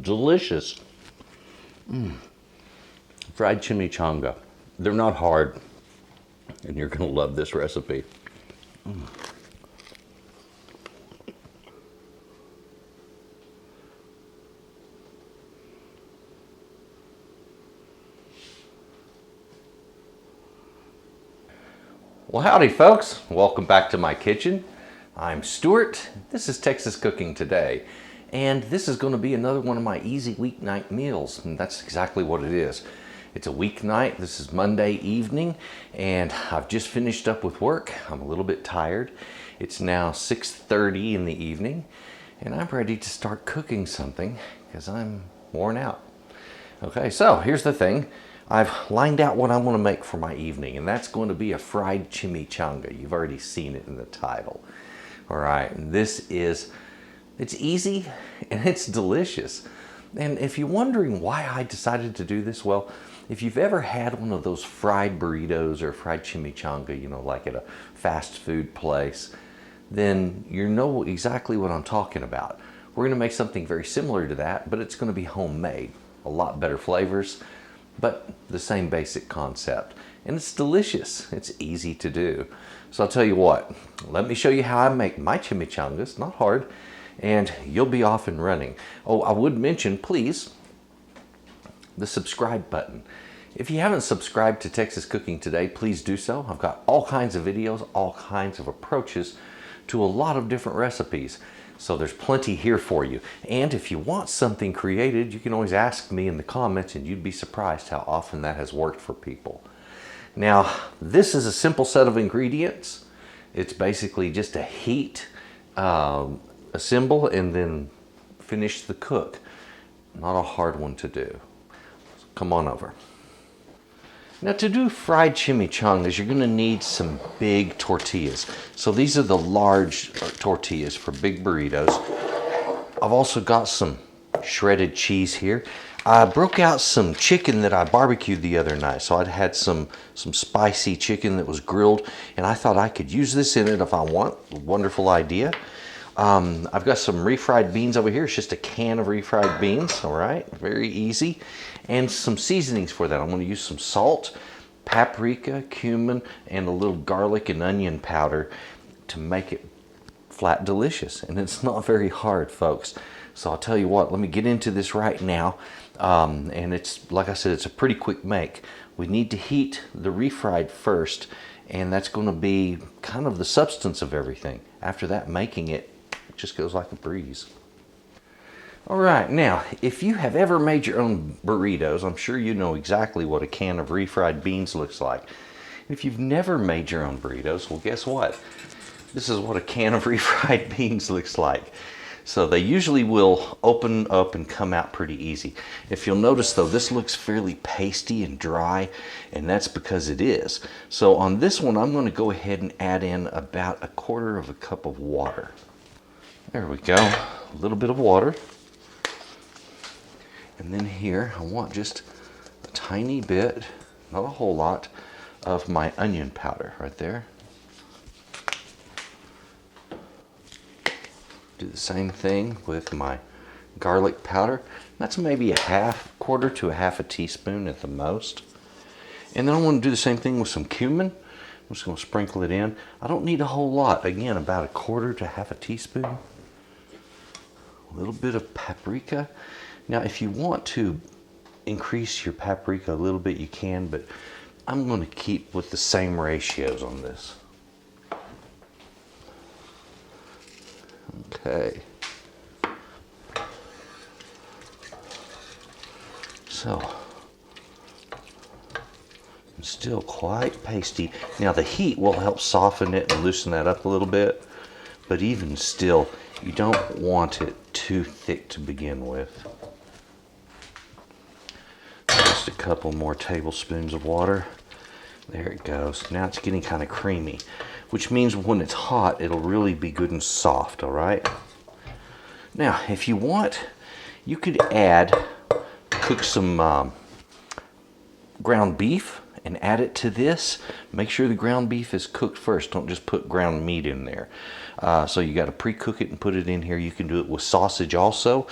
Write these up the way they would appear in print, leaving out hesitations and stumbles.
Delicious. Fried chimichanga. They're not hard, and you're going to love this recipe. Well, howdy folks. Welcome back to my kitchen. I'm Stuart. This is Texas Cooking Today. And this is going to be another one of my easy weeknight meals. And that's exactly what it is. It's a weeknight. This is Monday evening. And I've just finished up with work. I'm a little bit tired. It's now 6:30 in the evening. And I'm ready to start cooking something because I'm worn out. Okay, so here's the thing. I've lined out what I want to make for my evening, and that's going to be a fried chimichanga. You've already seen it in the title. All right, and it's easy and it's delicious. And if you're wondering why I decided to do this, well, if you've ever had one of those fried burritos or fried chimichanga, you know, like at a fast food place, then you know exactly what I'm talking about. We're going to make something very similar to that, but it's going to be homemade. A lot better flavors, but the same basic concept. And it's delicious. It's easy to do. So I'll tell you what, let me show you how I make my chimichangas, not hard, and you'll be off and running. Oh, I would mention, please, the subscribe button. If you haven't subscribed to Texas Cooking Today, please do so. I've got all kinds of videos, all kinds of approaches to a lot of different recipes. So there's plenty here for you. And if you want something created, you can always ask me in the comments, and you'd be surprised how often that has worked for people. Now, this is a simple set of ingredients. It's basically just a heat, assemble, and then finish the cook. Not a hard one to do. So come on over. Now, to do fried chimichangas, you're going to need some big tortillas. So these are the large tortillas for big burritos. I've also got some shredded cheese here. I broke out some chicken that I barbecued the other night. So I'd had some spicy chicken that was grilled, and I thought I could use this in it if I want. Wonderful idea. I've got some refried beans over here. It's just a can of refried beans, all right? Very easy. And some seasonings for that. I'm going to use some salt, paprika, cumin, and a little garlic and onion powder to make it flat delicious. And it's not very hard, folks. So I'll tell you what, let me get into this right now. And it's, like I said, it's a pretty quick make. We need to heat the refried first, and that's going to be kind of the substance of everything. After that, making it just goes like a breeze. All right, now, if you have ever made your own burritos, I'm sure you know exactly what a can of refried beans looks like. If you've never made your own burritos, well, guess what? This is what a can of refried beans looks like. So they usually will open up and come out pretty easy. If you'll notice though, this looks fairly pasty and dry, and that's because it is. So on this one, I'm going to go ahead and add in about 1/4 cup of water. There we go, a little bit of water. And then here, I want just a tiny bit, not a whole lot, of my onion powder right there. Do the same thing with my garlic powder. That's maybe 1/4 to 1/2 teaspoon at the most. And then I want to do the same thing with some cumin. I'm just going to sprinkle it in. I don't need a whole lot. Again, about 1/4 to 1/2 teaspoon. A little bit of paprika. Now, if you want to increase your paprika a little bit, you can, but I'm going to keep with the same ratios on this. Okay. So, it's still quite pasty. Now, the heat will help soften it and loosen that up a little bit, but even still, you don't want it too thick to begin with. Just a couple more tablespoons of water. There it goes. Now it's getting kind of creamy, which means when it's hot, it'll really be good and soft, all right? Now, if you want, you could cook some ground beef and add it to this. Make sure the ground beef is cooked first. Don't just put ground meat in there. So you got to pre-cook it and put it in here. You can do it with sausage also.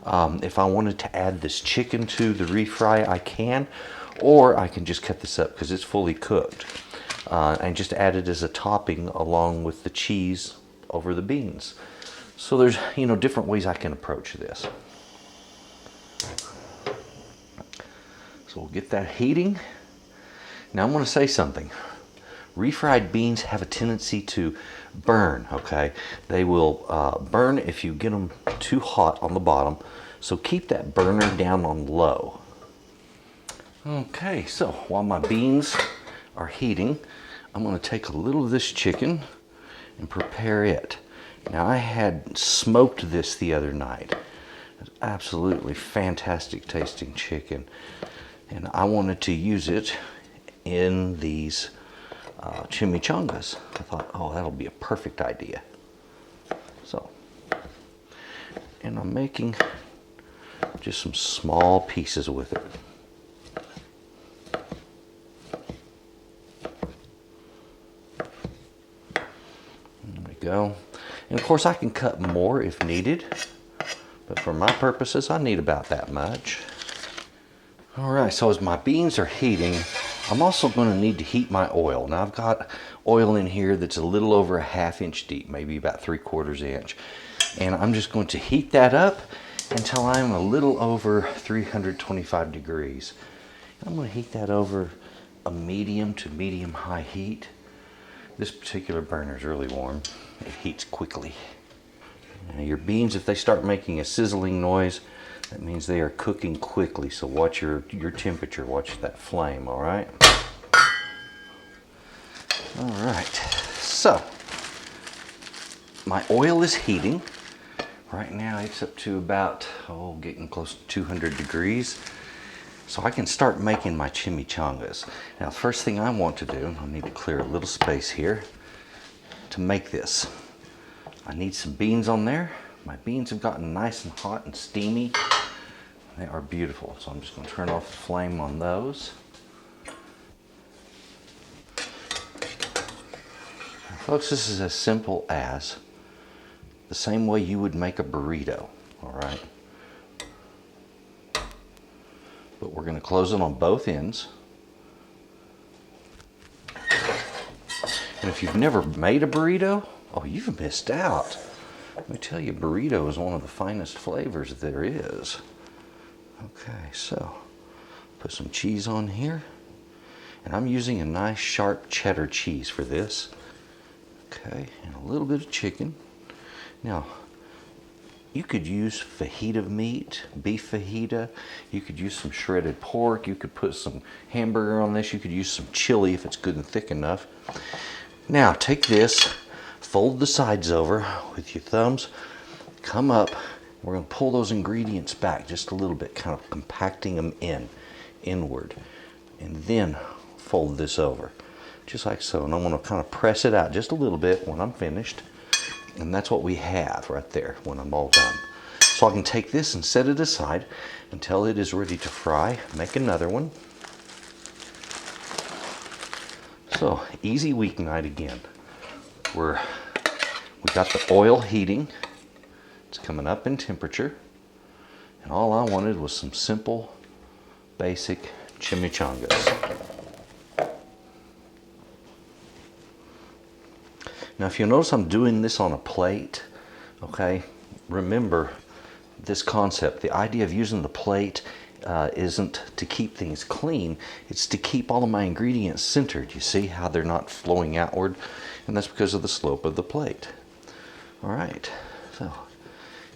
If I wanted to add this chicken to the refry, I can, or I can just cut this up because it's fully cooked, and just add it as a topping along with the cheese over the beans. So there's, different ways I can approach this. So we'll get that heating. Now I'm going to say something. Refried beans have a tendency to burn, okay? They will burn if you get them too hot on the bottom. So keep that burner down on low. Okay, so while my beans are heating, I'm going to take a little of this chicken and prepare it. Now I had smoked this the other night. It's absolutely fantastic tasting chicken. And I wanted to use it in these chimichangas. I thought, oh, that'll be a perfect idea. So, and I'm making just some small pieces with it. There we go. And of course I can cut more if needed, but for my purposes I need about that much. All right, so as my beans are heating, I'm also going to need to heat my oil. Now I've got oil in here that's a little over a 1/2 inch deep, maybe about 3/4 inch. And I'm just going to heat that up until I'm a little over 325 degrees. I'm going to heat that over a medium to medium high heat. This particular burner is really warm. It heats quickly. Now your beans, if they start making a sizzling noise, that means they are cooking quickly. So watch your temperature, watch that flame, all right? All right, so my oil is heating. Right now it's up to about, getting close to 200 degrees. So I can start making my chimichangas. Now the first thing I want to do, I need to clear a little space here to make this. I need some beans on there. My beans have gotten nice and hot and steamy. They are beautiful. So I'm just going to turn off the flame on those. Now, folks, this is as simple as the same way you would make a burrito, all right? But we're going to close it on both ends. And if you've never made a burrito, you've missed out. Let me tell you, burrito is one of the finest flavors there is. Okay, so put some cheese on here. And I'm using a nice sharp cheddar cheese for this. Okay, and a little bit of chicken. Now, you could use fajita meat, beef fajita. You could use some shredded pork. You could put some hamburger on this. You could use some chili if it's good and thick enough. Now, take this, fold the sides over with your thumbs, come up. We're going to pull those ingredients back just a little bit, kind of compacting them inward. And then fold this over, just like so. And I'm going to kind of press it out just a little bit when I'm finished. And that's what we have right there when I'm all done. So I can take this and set it aside until it is ready to fry. Make another one. So, easy weeknight again. We got the oil heating. It's coming up in temperature. And all I wanted was some simple, basic chimichangas. Now, if you'll notice, I'm doing this on a plate, okay? Remember this concept. The idea of using the plate isn't to keep things clean. It's to keep all of my ingredients centered. You see how they're not flowing outward? And that's because of the slope of the plate. All right, so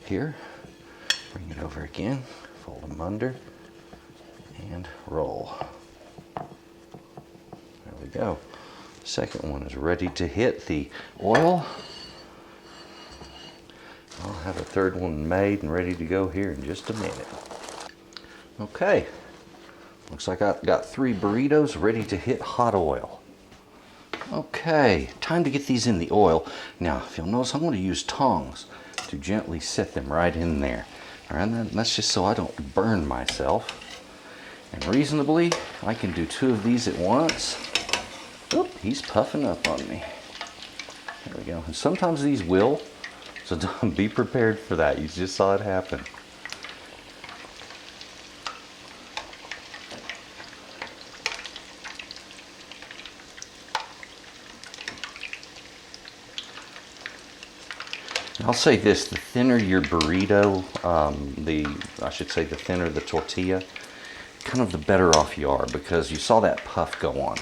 here, bring it over again, fold them under, and roll. There we go. Second one is ready to hit the oil. I'll have a third one made and ready to go here in just a minute. Okay, looks like I've got 3 burritos ready to hit hot oil. Okay, time to get these in the oil. Now, if you'll notice, I'm going to use tongs to gently set them right in there. All right, that's just so I don't burn myself. And reasonably, I can do 2 of these at once. Oop, he's puffing up on me. There we go. And sometimes these will, so don't be prepared for that. You just saw it happen. I'll say this, the thinner your burrito, I should say the thinner the tortilla, kind of the better off you are, because you saw that puff go on.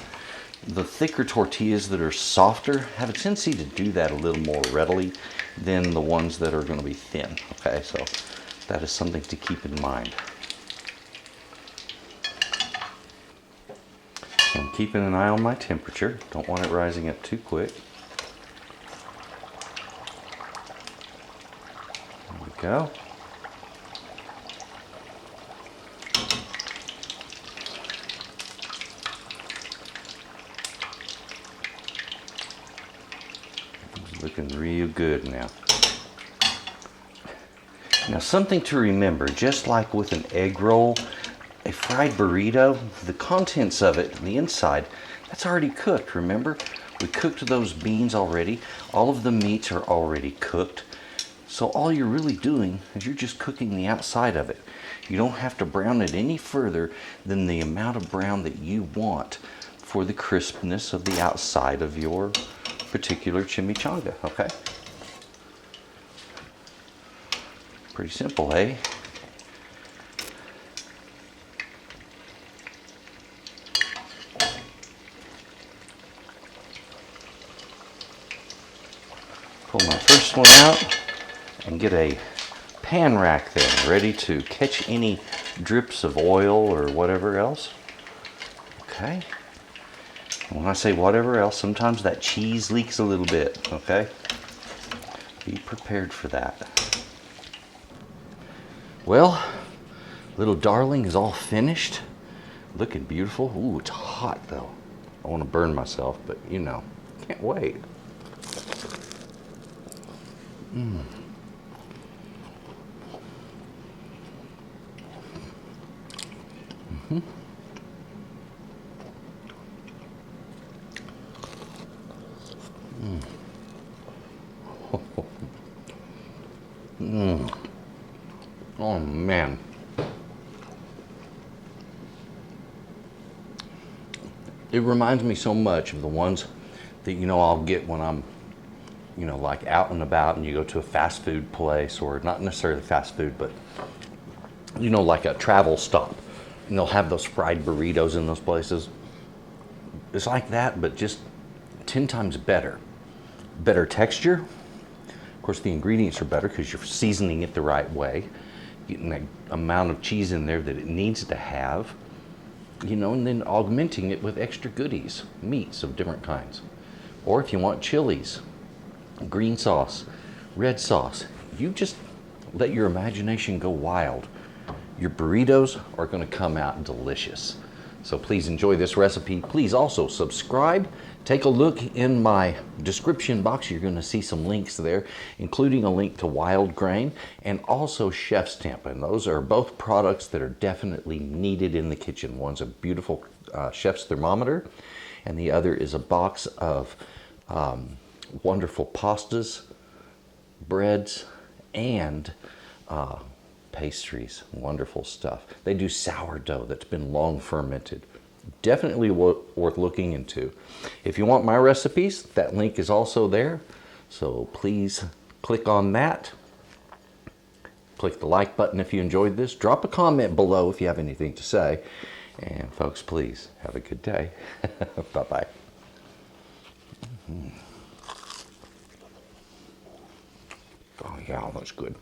The thicker tortillas that are softer have a tendency to do that a little more readily than the ones that are going to be thin. Okay, so that is something to keep in mind. So I'm keeping an eye on my temperature. Don't want it rising up too quick. There we go. Looking real good now. Now something to remember, just like with an egg roll, a fried burrito, the contents of it, the inside, that's already cooked, remember? We cooked those beans already. All of the meats are already cooked. So all you're really doing is you're just cooking the outside of it. You don't have to brown it any further than the amount of brown that you want for the crispness of the outside of your particular chimichanga, okay? Pretty simple, eh? Pull my first one out and get a pan rack there, ready to catch any drips of oil or whatever else. Okay. When I say whatever else, sometimes that cheese leaks a little bit, okay? Be prepared for that. Well, little darling is all finished. Looking beautiful. Ooh, it's hot though. I want to burn myself, but you know, can't wait. Mm. Mm-hmm. Mm. Mm. Oh man. It reminds me so much of the ones that, you know, I'll get when I'm, you know, like out and about and you go to a fast food place, or not necessarily fast food, but, you know, like a travel stop. And they'll have those fried burritos in those places. It's like that, but just 10 times better. Better texture. Of course, the ingredients are better because you're seasoning it the right way. Getting that amount of cheese in there that it needs to have. You know, and then augmenting it with extra goodies, meats of different kinds. Or if you want chilies, green sauce, red sauce, you just let your imagination go wild. Your burritos are going to come out delicious. So please enjoy this recipe. Please also subscribe. Take a look in my description box. You're going to see some links there, including a link to Wildgrain and also Chef's Temp. And those are both products that are definitely needed in the kitchen. One's a beautiful chef's thermometer, and the other is a box of wonderful pastas, breads, and pastries. Wonderful stuff. They do sourdough that's been long fermented. Definitely worth looking into. If you want my recipes, that link is also there. So please click on that. Click the like button if you enjoyed this. Drop a comment below if you have anything to say. And folks, please have a good day. Bye-bye. Oh yeah, that's good.